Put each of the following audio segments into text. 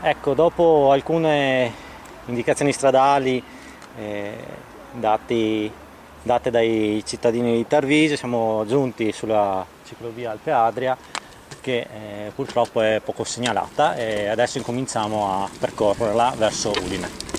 Ecco, dopo alcune indicazioni stradali date dai cittadini di Tarvisio, siamo giunti sulla ciclovia Alpe Adria che purtroppo è poco segnalata e adesso incominciamo a percorrerla verso Udine.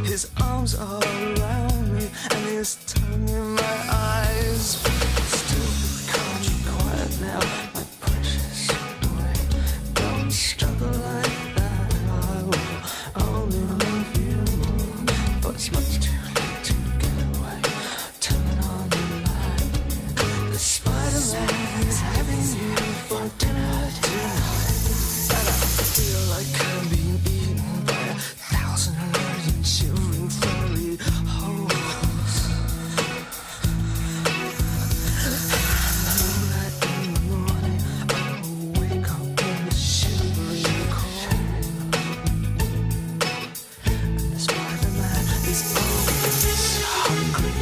His arms all around me and his tongue in my eyes. Still calm, quiet now, my precious boy. Don't struggle like that. I will only love you, but it's much too late to get away. Turn on the light. The Spider-Man is having you for dinner tonight, and I feel like I'm being eaten by 1,000 million shivering furry holes. That in the morning I will wake up in the shivering cold, and the Spider-Man is always hungry.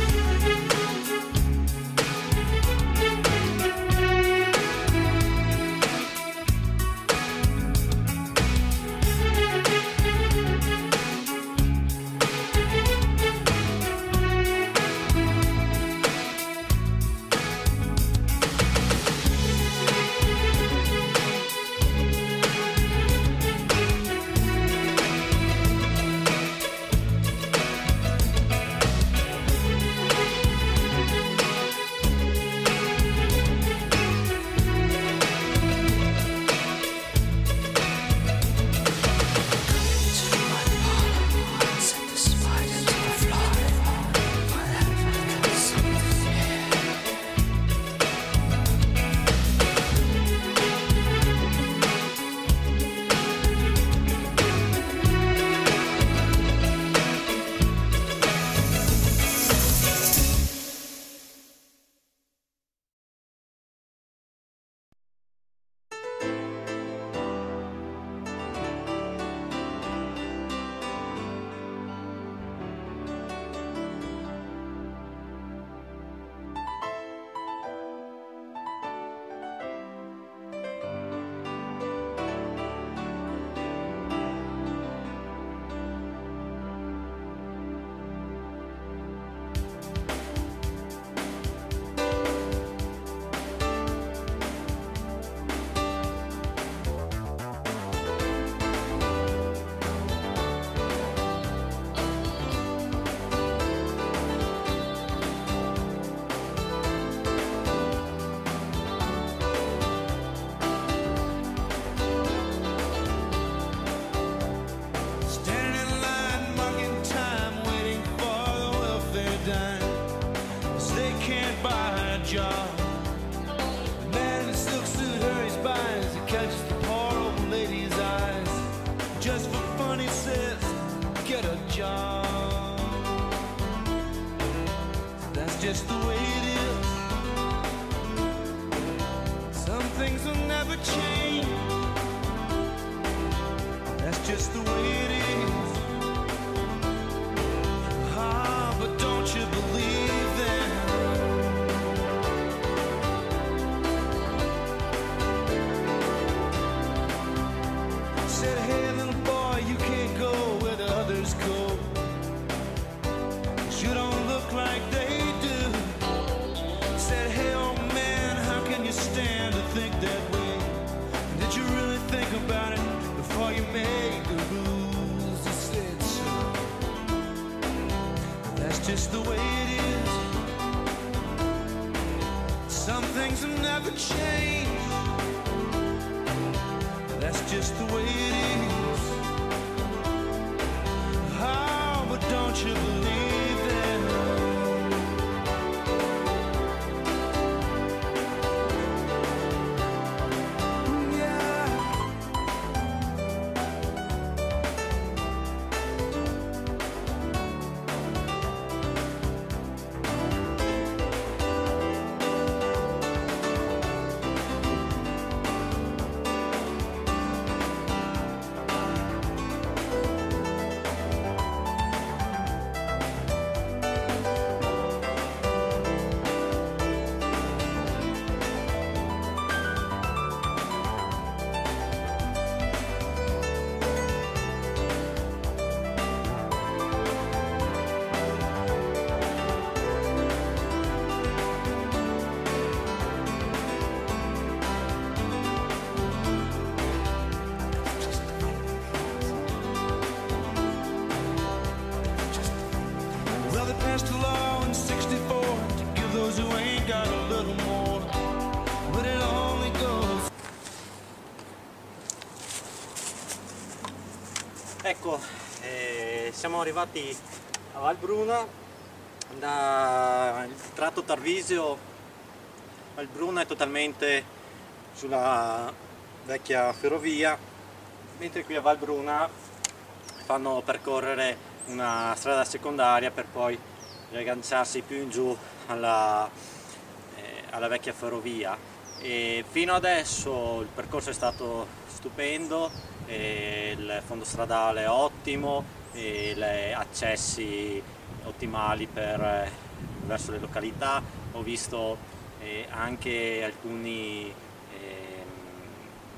things will never change. That's just the way it is. Ah, but don't you believe them? Said, hey little boy, you can't go where the others go. You don't look like they do. Said, hey old man, how can you stand to think that way? Did you really think about it before you made the rules? He said so. That's just the way it is. Some things will never change. That's just the way it is. Oh, but don't you believe that? Yeah. Well, they passed a law in '64 to give those who ain't got a little more, but it only goes. Ecco, siamo arrivati a Valbruna. Il tratto Tarvisio Valbruna è totalmente sulla vecchia ferrovia, mentre qui a Valbruna fanno percorrere una strada secondaria per poi riagganciarsi più in giù alla vecchia ferrovia. E fino adesso il percorso è stato stupendo, il fondo stradale è ottimo, e gli accessi ottimali verso le località. Ho visto anche alcuni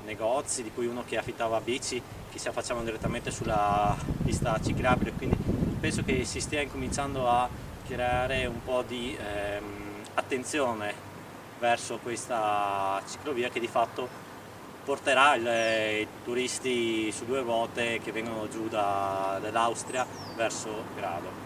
negozi, di cui uno che affittava bici che si affacciavano direttamente sulla pista ciclabile, quindi penso che si stia incominciando a creare un po' di attenzione verso questa ciclovia che di fatto porterà i turisti su due ruote che vengono giù dall'Austria verso Grado.